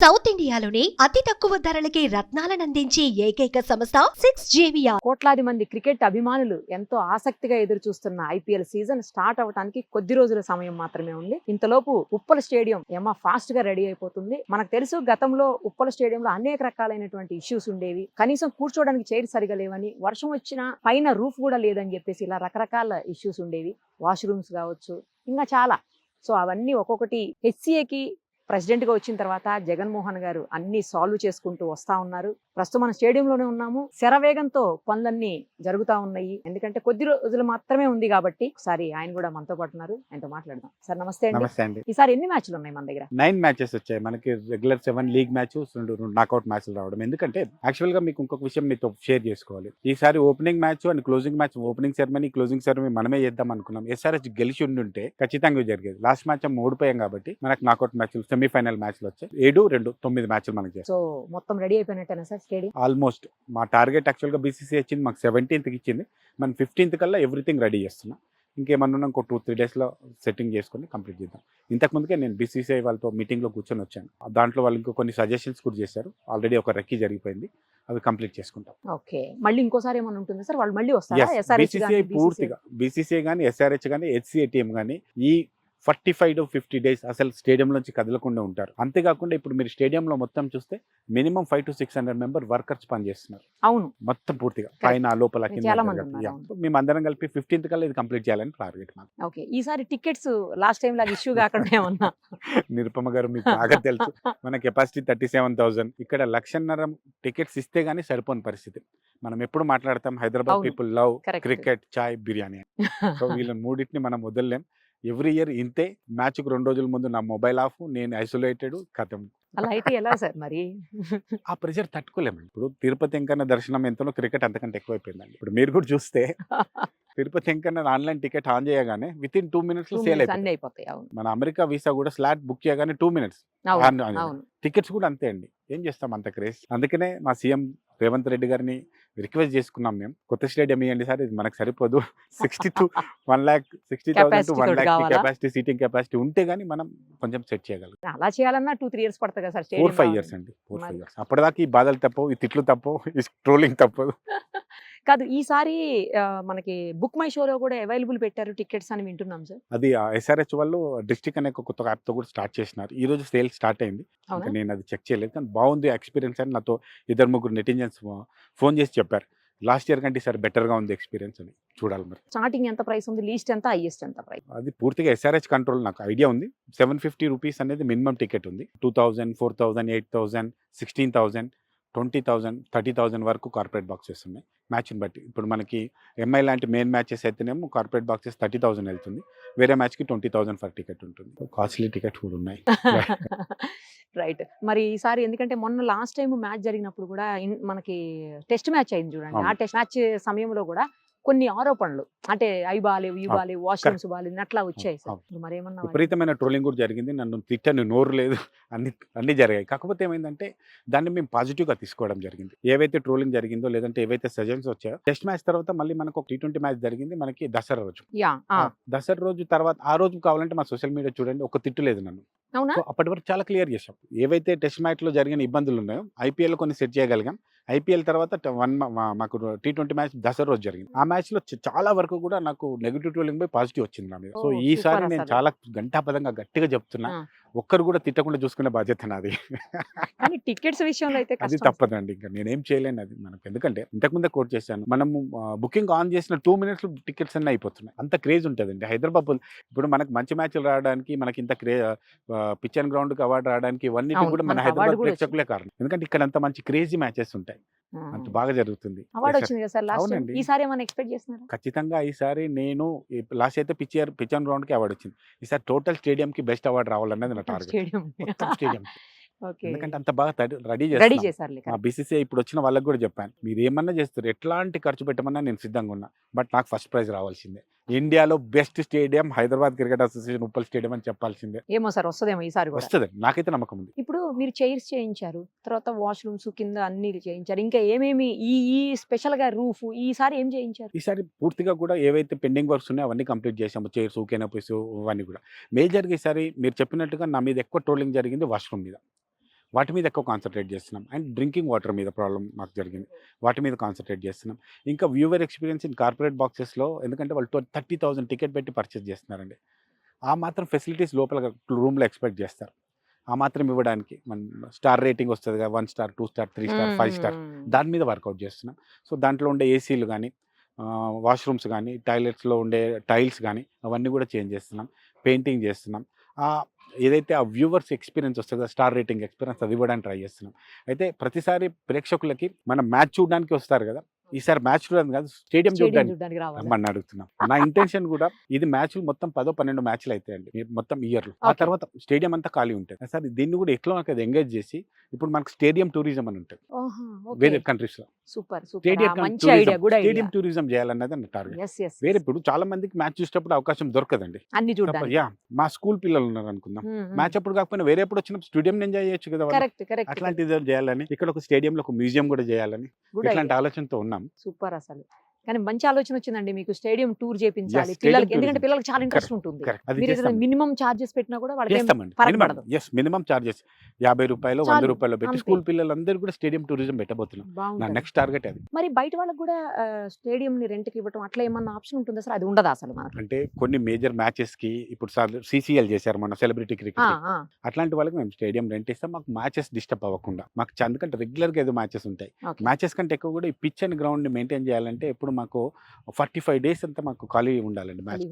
South ఇండియాలోని అతి తక్కువ ధరలకి రత్నాలనందించే ఏకైక సంస్థ 6JVR. కోట్లాది మంది క్రికెట్ అభిమానులు ఎంతో ఆసక్తిగా ఎదురు చూస్తున్న ఐపీఎల్ సీజన్ స్టార్ట్ అవడానికి కొద్ది రోజుల సమయం మాత్రమే ఉంది. ఇంతలోపు ఉప్పల్ స్టేడియం ఫాస్ట్ గా రెడీ అయిపోతుంది. మనకు తెలుసు గతంలో ఉప్పల్ స్టేడియంలో అనేక రకాలైనటువంటి ఇష్యూస్ ఉండేవి. కనీసం కూర్చోడానికి చైర్ సరిగా లేవని, వర్షం వచ్చినా పైన రూఫ్ కూడా లేదని చెప్పేసి ఇలా రకరకాల ఇష్యూస్ ఉండేవి. వాష్రూమ్స్ కావచ్చు, ఇంకా చాలా. సో అవన్నీ ఒక్కొక్కటి హెచ్సిఏకి ప్రెసిడెంట్ గా వచ్చిన తర్వాత జగన్మోహన్ గారు అన్ని సాల్వ్ చేసుకుంటూ వస్తా ఉన్నారు. ప్రస్తుతం మన స్టేడియంలోనే ఉన్నాము. శరవేగంతో పనులన్నీ జరుగుతా ఉన్నాయి. ఎందుకంటే కొద్ది రోజులు మాత్రమే ఉంది కాబట్టి ఒకసారి ఆయన కూడా మనతో పాటు ఉన్నారు. ఆయనతో మాట్లాడదాం. సార్ నమస్తే అండి. ఈసారి ఎన్ని మ్యాచ్లు ఉన్నాయి మన దగ్గర? 9 మ్యాచెస్ వచ్చాయి మనకి. రెగ్యులర్ 7 లీగ్ మ్యాచెస్, 2 నాకౌట్ మ్యాచ్లు రావడం. ఎందుకంటే యాక్చువల్ గా మీకు ఇంకొక విషయం మీతో షేర్ చేసుకోవాలి. ఈసారి opening match and closing match, opening ceremony closing ceremony మనమే చేద్దాం అనుకున్నాం. ఎస్ఆర్హెచ్ గెలిచి ఉండుంటే ఖచ్చితంగా జరిగేది. లాస్ట్ మ్యాచ్ ఓడిపోయాం కాబట్టి మనకు నాకౌట్ మ్యాచ్లు, సెమీఫైనల్ మ్యాచ్లు వచ్చాయి. 7-2 9 మ్యాచ్లు మనకి చేస్తాం. సో మొత్తం రెడీ అయిపోయినట్టేనా సార్ స్టేడియం? ఆల్మోస్ట్ మా టార్గెట్ యాక్చువల్ గా బీసీసీ ఇచ్చింది మాకు 17th ఇచ్చింది. మనం 15th కల్లా ఎవ్రీథింగ్ రెడీ చేస్తున్నాం. ఇంకేమన్నా ఇంకో 2-3 డేస్లో సెట్టింగ్ చేసుకొని కంప్లీట్ చేద్దాం. ఇంతకు ముందుకే నేను బీసీసీఐ వాళ్ళతో మీటింగ్లో కూర్చొని వచ్చాను. దాంట్లో వాళ్ళు ఇంకో కొన్ని సజెషన్స్ కూడా చేశారు. ఆల్రెడీ ఒక రెక్కి జరిగిపోయింది, అవి కంప్లీట్ చేసుకుంటాం. ఓకే, మళ్ళీ ఇంకోసారి ఏమైనా ఉంటుంది సార్? వాళ్ళు మళ్ళీ వస్తారా? బీసీసీఐ పూర్తిగా, బీసీసీఐ కానీ, ఎస్ఆర్హెచ్ కానీ, హెచ్సిఏ టీం కానీ ఈ 45 to 50 days అసలు స్టేడియం నుంచి కదలకుండా ఉంటారు. అంతేకాకుండా ఇప్పుడు మీరు స్టేడియంలో మొత్తం చూస్తే మినిమం 500 to 600 మెంబర్ వర్కర్స్ పనిచేస్తున్నారు. అవును, మొత్తం పూర్తిగా పైన లోపల మేము అందరం కలిపి 15th కల్లా ఇది కంప్లీట్ చేయాలని టార్గెట్ మాకు. ఓకే, ఈసారి టికెట్స్ లాస్ట్ టైం లాగా ఇష్యూ కాకుండా ఏమన్నా? నిరుపమ గారు మీకు బాగా తెలుసు, మన కెపాసిటీ 37,000. ఇక్కడ 1,50,000 టికెట్స్ ఇస్తే గానీ సరిపోని పరిస్థితి. మనం ఎప్పుడు మాట్లాడతాం హైదరాబాద్ పీపుల్ లవ్ క్రికెట్, చాయ్, బిర్యానీ. సో వీళ్ళని మూడింటిని మనం వదలలేం. ఎవ్రీ ఇయర్ ఇంతే. మ్యాచ్కి 2 రోజుల ముందు నా మొబైల్ ఆఫ్, నేను ఐసోలేటెడ్, కథం. అలా అయితే ఎలా సార్ మరి? ఆ ప్రెషర్ తట్టుకోలేము. ఇప్పుడు తిరుపతి వెంకన్న దర్శనం ఎంతనో క్రికెట్ అంతకంటే ఎక్కువైపోయిందండి. ఇప్పుడు మీరు కూడా చూస్తే Tirupati Venkanna online ticket on చేయగానే విత్ ఇన్ 2 minutes సేల్ అయిపోతాయి. మన అమెరికా వీసా కూడా స్లాట్ బుక్ చేయగానే 2 minutes. టికెట్స్ కూడా అంతే అండి. ఏం చేస్తాం అంత క్రేజ్. అందుకనే మా సీఎం రేవంత్ రెడ్డి గారిని రిక్వెస్ట్ చేసుకున్నాం మేము, కొత్త స్టేడియం ఇవ్వండి సార్, ఇది మనకు సరిపోదు. 60,000 to 1,00,000 కెపాసిటీ, సీటింగ్ కెపాసిటీ ఉంటే గానీ మనం కొంచెం సెట్ చేయగలం. అలా చేయాలన్నా 2-3 years పడుతుంది కదా సార్? 4-5 years అండి. 4-5 years. అప్పటిదాకా ఈ బాధలు తప్పవు, ఈ తిట్లు తప్పవు, ఈ ట్రోలింగ్ తప్పదు. కాదు, ఈసారి మనకి బుక్ మై షోలో కూడా అవైలబుల్ పెట్టారు టికెట్స్ అని వింటున్నాం సార్. అది ఎస్ఆర్హెచ్ వాళ్ళు డిస్ట్రిక్ట్ అనే కొత్త యాప్ తో కూడా స్టార్ట్ చేసినారు. ఈ రోజు సేల్ స్టార్ట్ అయింది. నేను అది చెక్ చేయలేదు, కానీ బాగుంది ఎక్స్పీరియన్స్ అని నాతో 2-3 నెటిజన్స్ ఫోన్ చేసి చెప్పారు. లాస్ట్ ఇయర్ కంటే సార్ బెటర్ గా ఉంది ఎక్స్పీరియన్స్ అని. చూడాలి మరి. స్టార్టింగ్ ఎంత ప్రైస్ ఉంది, లీస్ట్ ఎంత, హైయెస్ట్ ఎంత ప్రైస్? అది పూర్తిగా ఎస్ఆర్హెచ్ కంట్రోల్. నాకు ఐడియా ఉంది. 750 రూపీస్ అనేది మినిమం టికెట్ ఉంది. 2,000, 4,000, 8,000, 16,000, 20,000, 30,000 వరకు కార్పొరేట్ బాక్సెస్ ఉన్నాయి మ్యాచ్ని బట్టి. ఇప్పుడు మనకి ఎంఐ లాంటి మెయిన్ మ్యాచెస్ అయితేనేమో కార్పొరేట్ బాక్సెస్ 30,000 వెళ్తుంది. వేరే మ్యాచ్కి 20,000 ఫర్ టికెట్ ఉంటుంది. కాస్ట్లీ టికెట్ కూడా ఉన్నాయి. రైట్. మరి ఈసారి ఎందుకంటే మొన్న లాస్ట్ టైం మ్యాచ్ జరిగినప్పుడు కూడా మనకి టెస్ట్ మ్యాచ్ అయింది చూడండి. ఆ టెస్ట్ మ్యాచ్ సమయంలో కూడా కొన్ని ఆరోపణలు, అంటే అవి బాలేవు, ఇవి బాలేవు, వాష్రూమ్స్ బాలేవు, అట్లా వచ్చాయి సార్. మరి ఏమన్నా విపరీతమైన ట్రోలింగ్ కూడా జరిగింది. నన్ను తిట్టని నోరు లేదు, అన్ని జరిగాయి. కాకపోతే ఏమైందంటే దాన్ని మేము పాజిటివ్గా తీసుకోవడం జరిగింది. ఏవైతే ట్రోలింగ్ జరిగిందో, లేదంటే ఏవైతే సజెషన్స్ వచ్చాయో, టెస్ట్ మ్యాచ్ తర్వాత మళ్ళీ మనకు ఒక T20 మ్యాచ్ జరిగింది మనకి దసరా రోజు. దసరా రోజు తర్వాత ఆ రోజు కావాలంటే మా సోషల్ మీడియా చూడండి, ఒక తిట్టు లేదు నన్ను. సో అప్పటి వరకు చాలా క్లియర్ చేసాం. ఏవైతే టెస్ట్ మ్యాచ్ లో జరిగిన ఇబ్బందులు ఉన్నాయో ఐపీఎల్ కొన్ని సెట్ చేయగలిగాం. ఐపీఎల్ తర్వాత మాకు T20 మ్యాచ్ దసరా రోజు జరిగింది. ఆ మ్యాచ్ లో చాలా వరకు కూడా నాకు నెగిటివ్ ట్రోలింగ్ పోయి పాజిటివ్ వచ్చింది నా మీద. సో ఈసారి నేను చాలా గంటాపదంగా గట్టిగా చెప్తున్నా, ఒక్కరు కూడా తిట్టకుండా చూసుకునే బాధ్యత నాది. టికెట్స్ విషయంలో అయితే అది తప్పదండి. ఇంకా నేనేం చేయలేను అది మనకు. ఎందుకంటే ఇంతకుముందే కోట్ చేశాను, మనము బుకింగ్ ఆన్ చేసిన 2 minutes టికెట్స్ అన్నీ అయిపోతున్నాయి. అంత క్రేజ్ ఉంటుందండి హైదరాబాద్. ఇప్పుడు మనకు మంచి మ్యాచ్లు రావడానికి, మనకి ఇంత పిచ్ అండ్ గ్రౌండ్ కి అవార్డు రావడానికి ఇవన్నీ కూడా మన హైదరాబాద్ ప్రేక్షకులే కారణం. ఎందుకంటే ఇక్కడ అంత మంచి క్రేజీ మ్యాచెస్ ఉంటాయి, అంత బాగా జరుగుతుంది. ఖచ్చితంగా ఈసారి నేను లాస్ట్ అయితే పిచ్ అండ్ గ్రౌండ్ కి అవార్డు వచ్చింది. ఈసారి టోటల్ స్టేడియం కి బెస్ట్ అవార్డు రావాలన్నది నా టార్గెట్. స్టేడియం ఎందుకంటే అంత బాగా రెడీ చేశారు. బీసీసీఐ ఇప్పుడు వచ్చిన వాళ్ళకి కూడా చెప్పాను, మీరు ఏమన్నా చేస్తారు, ఎట్లాంటి ఖర్చు పెట్టమన్నా నేను సిద్ధంగా ఉన్నా, బట్ నాకు ఫస్ట్ ప్రైజ్ రావాల్సిందే. ఇండియాలో best stadium Hyderabad cricket association Uppal stadium అని చెప్పాల్సిందే. ఏమో సార్, వస్తుందేమో ఈసారి. వస్తుంది, నాకైతే నమ్మకం ఉంది. ఇప్పుడు మీరు చైర్స్ చేయించారు, తర్వాత వాష్రూమ్స్ కింద అన్ని చేయించారు, ఇంకా ఏమేమి ఈ స్పెషల్ గా రూఫ్ ఈసారి ఏం చేయించారు? ఈసారి పూర్తిగా కూడా ఏవైతే పెండింగ్ వర్క్స్ ఉన్నాయో అవన్నీ కంప్లీట్ చేసాము. చైర్స్, కెనోపీస్, అవన్నీ కూడా మేజర్గా. ఈసారి మీరు చెప్పినట్టుగా నా మీద ఎక్కువ ట్రోలింగ్ జరిగింది వాష్రూమ్ మీద. వాటి మీద ఎక్కువ కాన్సన్ట్రేట్ చేస్తున్నాం. అండ్ డ్రింకింగ్ వాటర్ మీద ప్రాబ్లం మాకు జరిగింది, వాటి మీద కాన్సన్ట్రేట్ చేస్తున్నాం. ఇంకా వ్యూవర్ ఎక్స్పీరియన్స్ ఇన్ కార్పొరేట్ బాక్సెస్లో, ఎందుకంటే వాళ్ళు 30,000 టికెట్ పెట్టి పర్చేస్ చేస్తున్నారండి. ఆ మాత్రం ఫెసిలిటీస్ లోపల రూమ్లో ఎక్స్పెక్ట్ చేస్తారు. ఆ మాత్రం ఇవ్వడానికి మన స్టార్ రేటింగ్ వస్తుంది కదా, 1 స్టార్ 2 స్టార్ 3 స్టార్ 5 స్టార్, దాని మీద వర్కౌట్ చేస్తున్నాం. సో దాంట్లో ఉండే ఏసీలు కానీ, వాష్రూమ్స్ కానీ, టాయిలెట్స్లో ఉండే టైల్స్ కానీ అవన్నీ కూడా చేంజ్ చేస్తున్నాం, పెయింటింగ్ చేస్తున్నాం. ఏదైతే ఆ వ్యూవర్స్ ఎక్స్పీరియన్స్ వస్తుందో స్టార్ రేటింగ్ ఎక్స్పీరియన్స్ అది ఇవ్వడానికి ట్రై చేస్తున్నాం. అయితే ప్రతిసారి ప్రేక్షకులకి మనం మ్యాచ్ చూడడానికి వస్తారు కదా, ఈసారి మ్యాచ్ చూడడానికి కాదు, స్టేడియం చూడడానికి రమ్మని అడుగుతున్నాం. నా ఇంటెన్షన్ కూడా ఇది మ్యాచ్లు మొత్తం 10-12 మ్యాచ్లు అవుతాయండి మొత్తం ఇయర్లో. ఆ తర్వాత స్టేడియం అంతా ఖాళీ ఉంటుంది. సార్ దీన్ని కూడా ఎట్లా అది ఎంగేజ్ చేసి ఇప్పుడు మనకు స్టేడియం టూరిజం అని ఉంటుంది వేరే కంట్రీస్ లో. సూపర్ స్టేడియం టూరిజం చేయాలన్నది నా టార్గెట్. వేరే ఇప్పుడు చాలా మందికి మ్యాచ్ చూసేటప్పుడు అవకాశం దొరకదండి. అన్ని చూడాలి. యా, మా స్కూల్ పిల్లలు ఉన్నారు అనుకుందాం, మ్యాచ్ అప్పుడు కాకపోయినా వేరే ఎప్పుడు వచ్చినప్పుడు స్టేడియం ఎంజాయ్ చేయొచ్చు కదా. అట్లాంటిది చేయాలని, ఇక్కడ ఒక స్టేడియంలో ఒక మ్యూజియం కూడా చేయాలని ఇట్లాంటి ఆలోచనతో ఉన్నాం. సూపర్. అసలు కానీ మంచి ఆలోచన వచ్చిందండి మీకు, స్టేడియం టూర్ చేయించాలి పిల్లలకి, ఎందుకంటే పిల్లలకి చాలా ఇంట్రెస్ట్ ఉంటుంది. మినిమం చార్జెస్ పెట్టినా కూడా మినిమం చార్జెస్ 50 రూపాయలు 100 రూపాయలు పెట్టి స్కూల్ పిల్లలందరూ కూడా స్టేడియం టూరిజం పెట్టబోతున్నాం. నా నెక్స్ట్ టార్గెట్ అది. మరి బయట వాళ్ళకి కూడా స్టేడియం ని రెంట్ కి ఇవ్వడం అట్లా ఏమన్నా ఆప్షన్ ఉంటుందా సార్? అది ఉండదా అసలు మనకి? అంటే కొన్ని మేజర్ మ్యాచెస్ కి ఇప్పుడు CCL చేశారు మన సెలబ్రిటీ క్రికెట్, అట్లాంటి వాళ్ళకి మేము స్టేడియం రెంట్ ఇస్తాం. మాకు మ్యాచెస్ డిస్టర్బ్ అవ్వకుండా, మాకు ఎందుకంటే రెగ్యులర్ గా ఏదో మ్యాచెస్ ఉంటాయి. మ్యాచెస్ కంటే ఎక్కువ కూడా ఈ పిచ్ అండ్ గ్రౌండ్ ని మెయింటైన్ చేయాలంటే ఎప్పుడు మాకు 45 డేస్ అంతా మాకు ఖాళీ ఉండాలండి మ్యాచ్.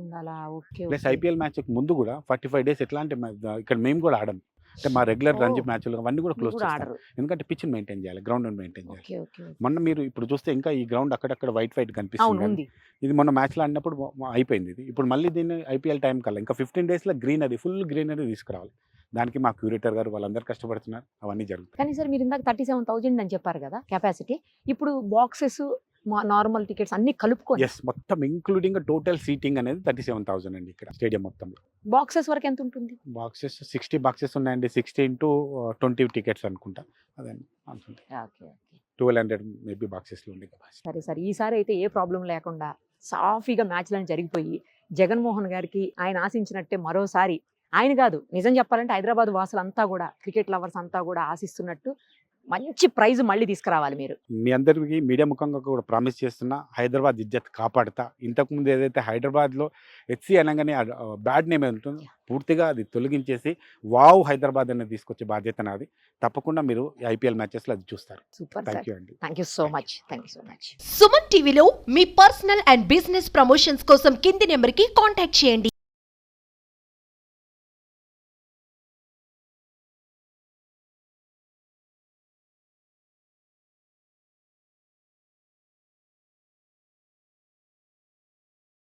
ప్లస్ IPL మ్యాచ్ ముందు కూడా 45 డేస్ ఎట్లా అంటే ఇక్కడ మేము కూడా ఆడం, అంటే మా రెగ్యులర్ రంజీ మ్యాచ్లు అవన్నీ కూడా క్లోజ్ చేస్తారు. ఎందుకంటే పిచ్ మెయింటైన్ చేయాలి, గ్రౌండ్ మెయింటైన్ చేయాలి. మొన్న మీరు ఇప్పుడు చూస్తే ఇంకా ఈ గ్రౌండ్ అక్కడక్కడ వైట్ కనిపిస్తుంది. ఇది మొన్న మ్యాచ్లో ఆడినప్పుడు అయిపోయింది. ఇది ఇప్పుడు మళ్ళీ దీన్ని IPL టైం కల్లా ఇంకా 15 డేస్లో గ్రీనరీ, ఫుల్ గ్రీనరీ తీసుకురావాలి. దానికి మా క్యూరేటర్ గారు వాళ్ళందరూ కష్టపడుతున్నారు, అవన్నీ జరుగుతాయి. కానీ సార్ మీరు ఇందాక 37,000 అని చెప్పారు కదా కెపాసిటీ, ఇప్పుడు బాక్సెస్ నార్మల్ టికెట్స్ అన్ని కలుపుకొని మొత్తం ఇంక్లూడింగ్ టోటల్ సీటింగ్ అనేది 37,000 అండి ఇక్కడ స్టేడియం మొత్తంలో. బాక్సెస్ వరకు ఎంత ఉంటుంది? బాక్సెస్ 60 బాక్సెస్ ఉన్నాయండి, 60 into 20 టికెట్స్ అనుకుంటా, అదే 1200 మేబీ బాక్సెస్లో ఉంది. సరే సార్, ఈసారి అయితే ఏ ప్రాబ్లం లేకుండా సాఫీగా మ్యాచ్లను జరిగిపోయి జగన్మోహన్ గారికి ఆయన ఆశించినట్టే మరోసారి, ఆయన కాదు నిజం చెప్పాలంటే హైదరాబాద్ వాసులంతా కూడా, క్రికెట్ లవర్స్ అంతా కూడా ఆశిస్తున్నట్టు మంచి ప్రైజ్ మళ్ళీ తీసుకురావాలి మీరు. మీ అందరికీ మీడియా ముఖంగా కూడా ప్రామిస్ చేస్తున్నా, హైదరాబాద్ ఇజ్జత్ కాపాడుతా. ఇంతకుముందు ఏదైతే హైదరాబాద్లో HC అనగానే బ్యాడ్ నేమ్ ఉంటుందో పూర్తిగా అది తొలగించేసి వావ్ హైదరాబాద్ అనేది తీసుకొచ్చే బాధ్యత నాది. తప్పకుండా మీరు IPL మ్యాచెస్లో అది చూస్తారు. సూపర్, థ్యాంక్ యూ అండి. Thank you so much. Thank you so much. Suman టీవీలో మీ పర్సనల్ అండ్ బిజినెస్ ప్రమోషన్స్ కోసం కింది నెంబర్కి కాంటాక్ట్ చేయండి.